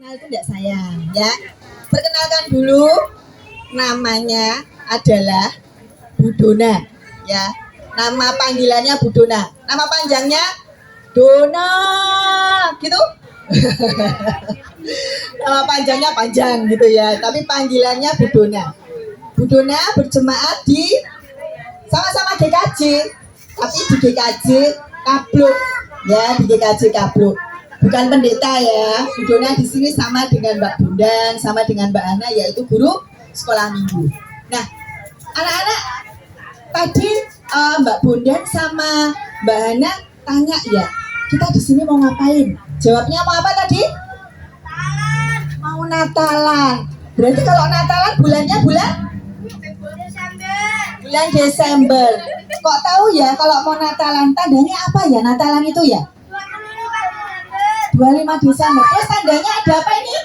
Kenal itu enggak sayang ya. Perkenalkan dulu, namanya adalah Budona ya. Nama panggilannya Budona. Nama panjangnya Dona gitu. Nama panjangnya panjang gitu ya, tapi panggilannya Budona. Budona berjemaat di sama-sama GKJ, tapi di GKJ Kabluk ya, di GKJ Kabluk. Bukan pendeta ya. Budona di sini sama dengan Mbak Bundan, sama dengan Mbak Ana, yaitu guru sekolah minggu. Nah, anak-anak tadi Mbak Bundan sama Mbak Ana tanya ya, kita di sini mau ngapain? Jawabnya mau apa tadi? Natalan. Mau Natalan. Berarti kalau Natalan bulannya bulan Desember. Kok tahu ya kalau mau Natalan? Tandanya apa ya Natalan itu ya? 25 Desember. Terus tandanya ada apa ini?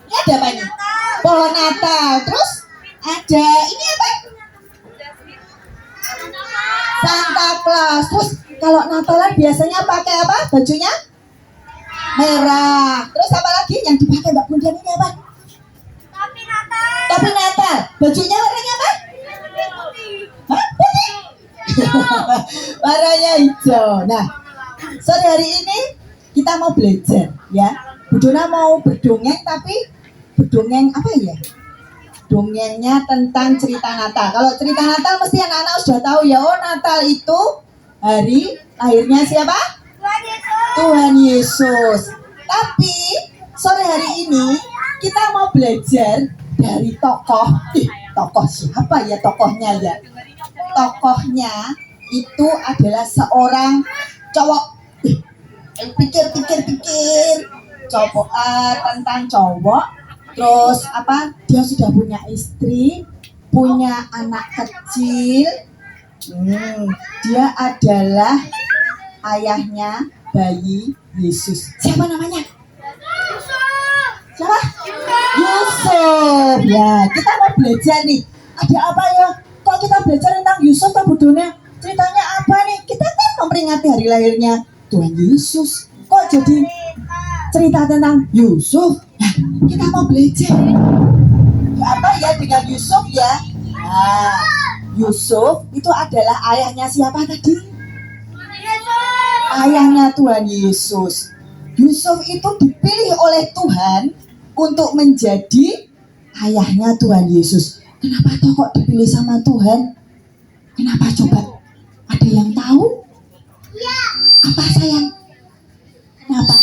Ini ada apa ini? Pohon Natal. Terus ada ini apa? Santa Claus. Terus kalau Natalan biasanya pakai apa? Bajunya merah. Terus apa lagi yang dipakai Mbak Bundan ini apa? Topi Natal. Topi Natal. Bajunya warnanya apa? Hah? Putih. Warnanya hijau. Nah, sore hari ini kita mau belajar ya. Budona mau berdongeng, tapi berdongeng apa ya? Dongengnya tentang cerita Natal. Kalau cerita Natal mesti anak-anak sudah tahu ya. Oh, Natal itu hari lahirnya siapa? Tuhan Yesus. Tapi sore hari ini kita mau belajar dari tokoh. Tokoh siapa ya tokohnya ya? Tokohnya itu adalah seorang cowok. Pikir cowok tentang cowok. Terus apa? Dia sudah punya istri, punya anak kecil. Dia adalah ayahnya bayi Yesus. Siapa namanya? Siapa? Yusuf. Ya, kita mau belajar nih. Ada apa ya? Kok kita belajar tentang Yusuf atau Budona? Ceritanya apa nih? Kita kan memperingati hari lahirnya Tuhan Yesus. Kok jadi cerita tentang Yusuf? Nah, kita mau belajar. Apa ya dengan Yusuf ya? Nah, Yusuf itu adalah ayahnya siapa tadi? Ayahnya Tuhan Yesus. Yusuf itu dipilih oleh Tuhan untuk menjadi ayahnya Tuhan Yesus. Kenapa toh kok dipilih sama Tuhan? Kenapa coba? Ada yang tahu? Apa sayang? Kenapa?